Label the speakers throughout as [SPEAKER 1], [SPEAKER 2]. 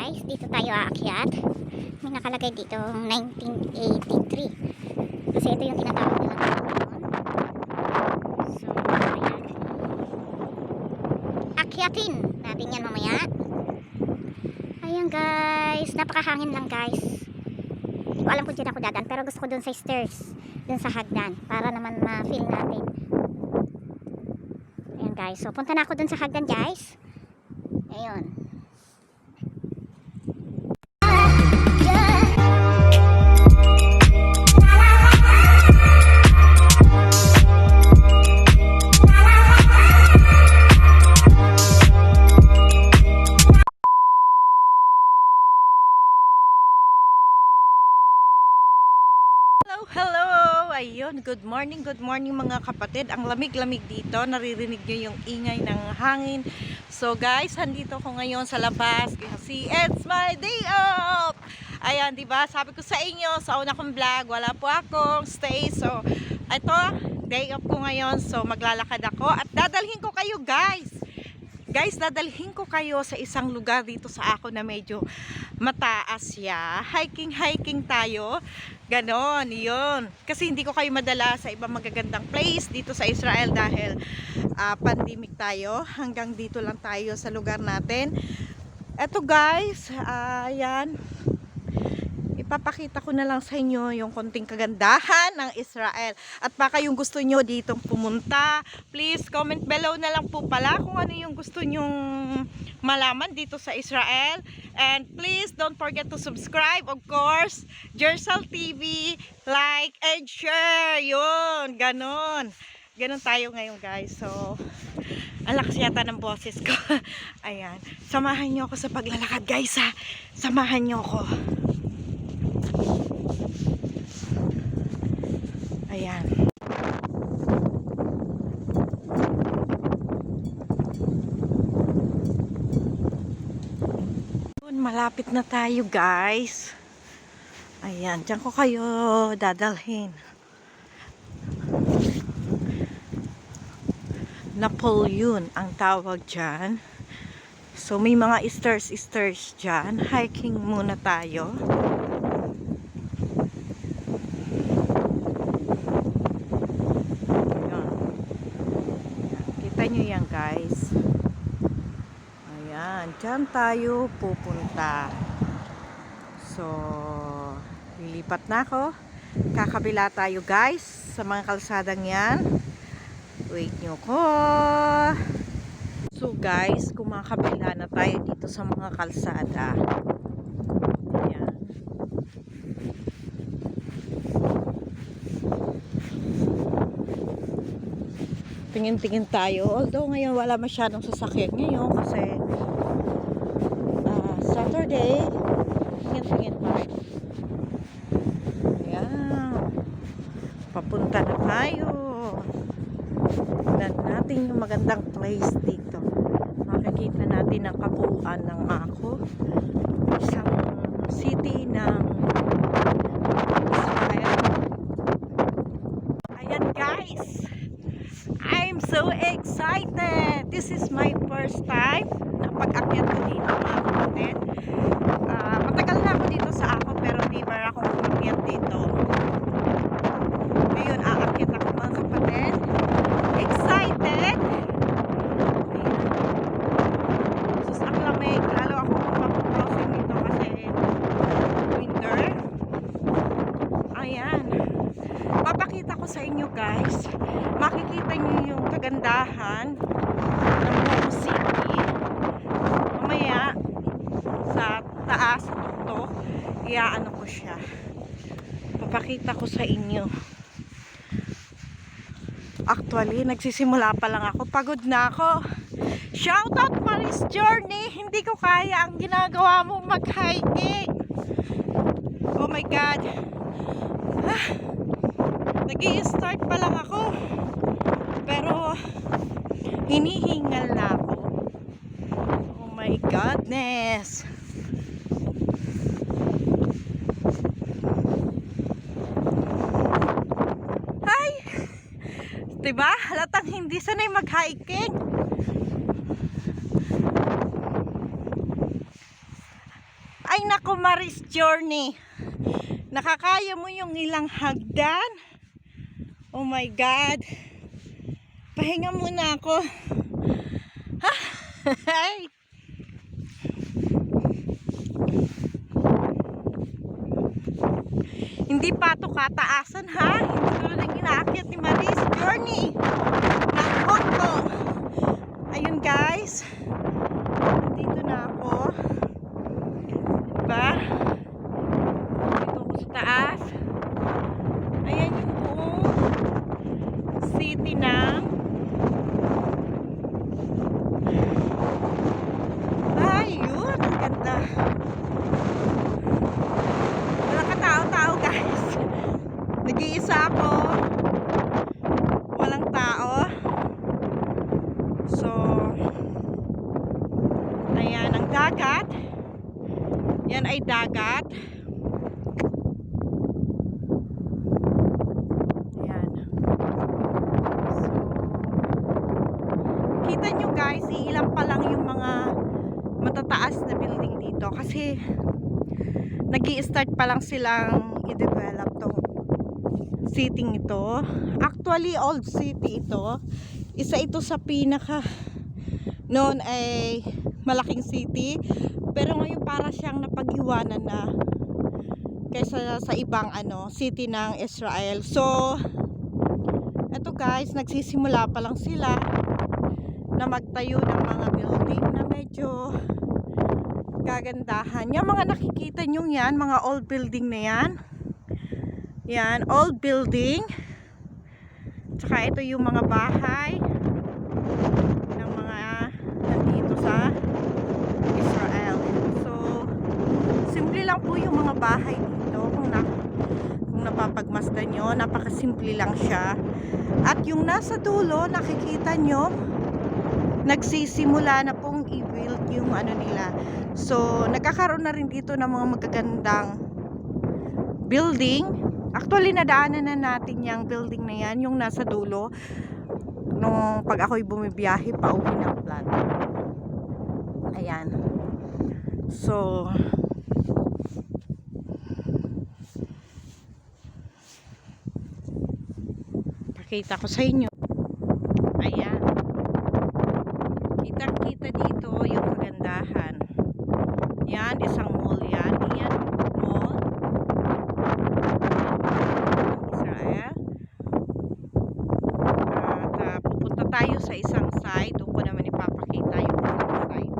[SPEAKER 1] guys, dito tayo aakyat. May nakalagay dito 1983. Kasi ito yung tinatawag nilang taon. So, ayan. Akyatin natin yan mamaya. Ayan guys, napakahangin lang guys. Hindi ko alam kung dyan ako dadan, pero gusto ko dun sa stairs, dun sa hagdan, para naman ma-feel natin. Ayan guys, so punta na ako dun sa hagdan guys. Ayun.
[SPEAKER 2] Hello! Ayun, good morning mga kapatid. Ang lamig-lamig dito, naririnig nyo yung ingay ng hangin. So guys, andito ko ngayon sa labas kasi it's my day off! Ayan, diba? Sabi ko sa inyo, sa una kong vlog, wala po akong stay. So, ito, day off ko ngayon. So, maglalakad ako at dadalhin ko kayo guys. Guys, dadalhin ko kayo sa isang lugar dito sa ako na medyo mataas siya. Hiking tayo. Ganon, yun. Kasi hindi ko kayo madala sa ibang magagandang place dito sa Israel dahil pandemic tayo. Hanggang dito lang tayo sa lugar natin. Eto guys, ayan. Ipapakita ko na lang sa inyo yung konting kagandahan ng Israel. At baka yung gusto nyo ditong pumunta, please comment below na lang po pala kung ano yung gusto nyong malaman dito sa Israel. And please don't forget to subscribe, of course, Jersal TV, like and share. Yun, ganon. Ganon tayo ngayon guys. So, ang lakas yata ng boses ko. Ayan, samahan nyo ako sa paglalakad guys ha. Samahan nyo ako. Ayan. Malapit na tayo guys. Ayan, dyan ko kayo dadalhin. Napoleon ang tawag dyan. So may mga stairs dyan. Hiking muna tayo. Kita nyo yan guys. Ayan, dyan tayo pupunta. So, lilipat na ako. Kakabila tayo guys sa mga kalsadang yan. Wait nyo ko. So guys, kumakabila na tayo dito sa mga kalsada. Ayan. Tingin-tingin tayo. Although ngayon wala masyadong sasakyan ngayon kasi Saturday. Tingin-tingin tayo. Ayan. Papunta na tayo. Tignan natin yung magandang place dito. Makikita natin ang kabuuan ng ako. Isang city ng Israel. Ayan guys. I'm so excited! This is my first time na pag-akyat ko dito mga kapatid. Matagal na ako dito sa ako pero never ako umakyat dito. Ngayon aakyat ako mga kapatid. Excited! Sus, ang lamig. Lalo ako mag-crossing dito kasi winter. Ayan. Papakita ko sa inyo guys. Makikita niyo yung kagandahan ng buong city. Mamaya sa taas ito, iaano ko siya. Papakita ko sa inyo. Actually, nagsisimula pa lang ako. Pagod na ako. Shoutout Maris Journey. Hindi ko kaya ang ginagawa mong mag-hiking. Oh my God. Nag-i-start pa lang ako. Pero hinihingal na ako. Oh my goodness. Hi. Diba? Halatang hindi sanay mag-hiking. Ay nako Maris Journey. Nakakaya mo yung ilang hagdan? Oh my God. Pahinga muna ako. Ay. Hindi pa ito kataasan ha. Hindi ko lang inaakyat ni Maris Journey. Nakot ko. Ayun guys. Dito na ako. Diba? Dito ako sa taas. Ayan yung buong city ng ayun, ang ganda. Wala ka tao-tao guys. Nag-iisa ako. Walang tao. So ayan ang dagat. Yan ay dagat. Ayan. So kita nyo guys, iilan pa lang yung mga matataas na building dito kasi nag-i-start pa lang silang i-develop tong city ito. Actually old city ito. Isa ito sa pinaka noon ay malaking city, pero ngayon para siyang napag-iwanan na kaysa sa ibang city ng Israel. So eto guys, nagsisimula pa lang sila na magtayo ng mga building na medyo kagandahan. Yung mga nakikita nyo yan, mga old building na yan. Yan, old building. Tsaka ito yung mga bahay ng mga nandito sa Israel. So, simple lang po yung mga bahay dito. Kung napapagmasdan nyo, napakasimple lang siya. At yung nasa dulo, nakikita nyo, nagsisimula na pong i-build yung nila. So, nagkakaroon na rin dito ng mga magagandang building. Actually, nadaanan na natin yung building na yan, yung nasa dulo. Nung pag ako'y bumibiyahe pa uwi ng plan. Ayan. So, pakita ko sa inyo. Ayan. Kitang-kita dito yung kagandahan. Yan, isang mall yan. Yan, mall. Israel. At pupunta tayo sa isang side. Doon ko naman ipapakita yung isang side.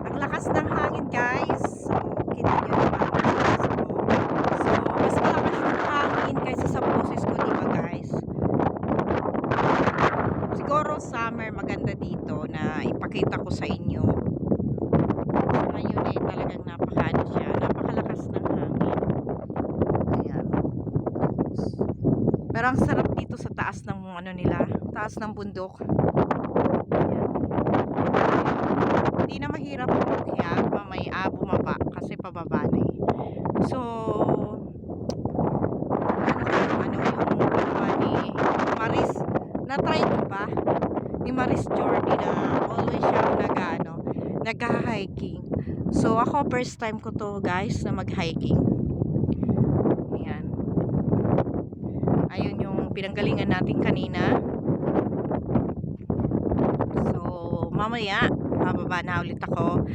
[SPEAKER 2] Ang lakas ng hangin guys. So, kita nyo naman. So, mas malakas yung hangin kaysa sa boses ko, diba guys? Siguro summer maganda dito na ipakita ko sa inyo. Ngayon eh talagang napakalakas ng hangin. Ayan. Pero ang sarap dito sa taas ng taas ng bundok. Ayan. Hindi na mahirap umakyat, mamaya bumaba kasi pababa na eh. So, yung ginawa ni Maris, na-try ko ba? Ni Maris Journey na always siyang nag-hiking. So, ako first time ko to guys na mag-hiking. Ayan. Ayun yung pinanggalingan natin kanina. So, mamaya bababa na ulit ako.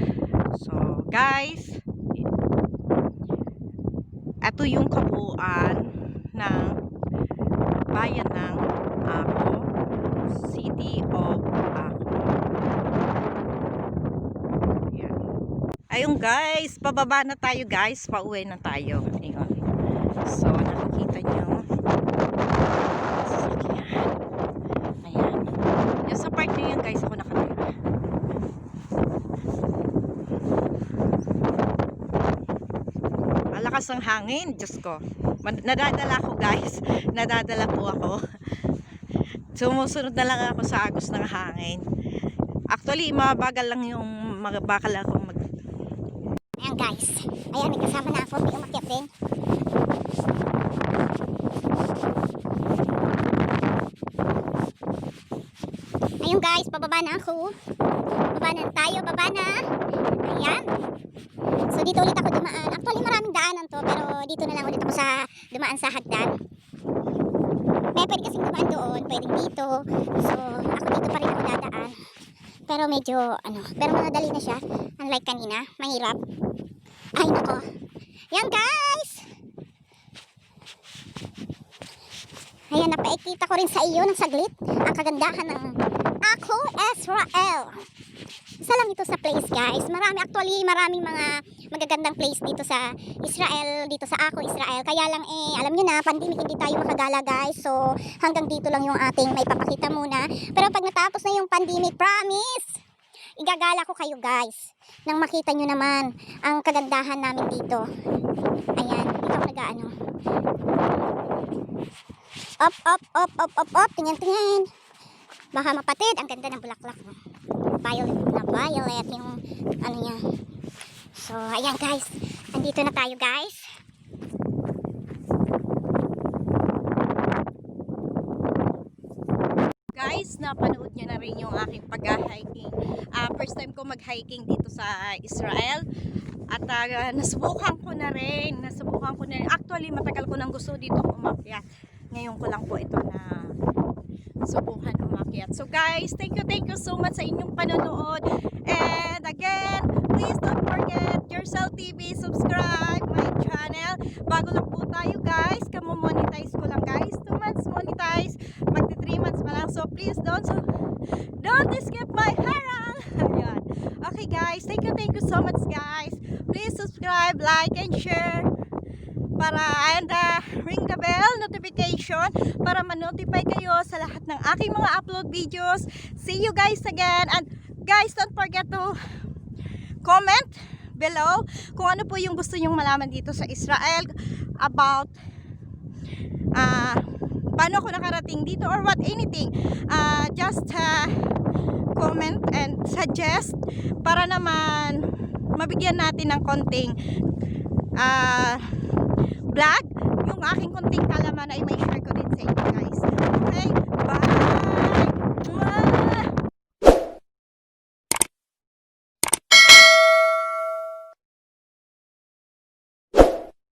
[SPEAKER 2] So guys, ito yung kabuuan ng bayan ng Ako, City of Ako. Ayan. Ayun guys, pababa na tayo guys, pauwi na tayo. Ayun. So nakikita nyo sasakyan. Ayan. Yung sa part na yan guys, ako nakatira. Malakas ang hangin, Diyos ko. Nadadala ko guys. Nadadala po ako. Sumusunod na lang ako sa agos ng hangin. Actually, mabagal lang yung bakal ako mag...
[SPEAKER 1] Ayan guys. Ayan, may kasama na ako. May umakyat din. Ayun guys, pababa na ako. Baba na tayo, baba na. Ayan. So dito ulit ako dumaan. Actually maraming daanan to, pero dito na lang ulit ako sa dumaan sa hagdan. Pwede kasing dumaan doon, pwedeng dito. So ako dito pa rin ako dadaan. Pero medyo pero madali na siya. Unlike kanina, mahirap. Ay nako. Yan guys. Ayan, napaikita ko rin sa iyo ng saglit ang kagandahan ng Ako, Israel. Isa lang ito sa place guys. Maraming mga magagandang place dito sa Israel, dito sa Ako, Israel. Kaya lang alam nyo na, pandemic hindi tayo makagala guys. So, hanggang dito lang yung ating may papakita muna. Pero pag natapos na yung pandemic, promise, igagala ko kayo guys. Nang makita nyo naman ang kagandahan namin dito. Ayan, dito ako nag-ano. Up. Tingnan. Baka mapatid. Ang ganda ng bulaklak. Violet yung niya. So, ayan guys. Andito na tayo guys.
[SPEAKER 2] Guys, napanood nyo na rin yung aking pag-hiking. First time ko mag-hiking dito sa Israel. At nasubukan ko na rin. Actually, matagal ko nang gusto dito umakyat. Ngayon ko lang po ito na subukan umakyat. So guys, thank you so much sa inyong panonood. And again, please don't forget Jersel TV, subscribe my channel. Bago lang po tayo guys, kamo-monetize ko lang guys. 2 months monetize, magti 3 months pa lang. So please don't skip my harang. Ayan. Okay guys, thank you so much guys. Please subscribe, like, and share. And ring the bell notification para ma-notify kayo sa lahat ng aking mga upload videos. See you guys again. And guys, don't forget to comment below kung ano po yung gusto nyong malaman dito sa Israel about paano ako nakarating dito or what anything. Just comment and suggest para naman mabigyan natin ng konting vlog, yung aking konting kalaman ay may share ko din sa inyo guys. Okay, bye.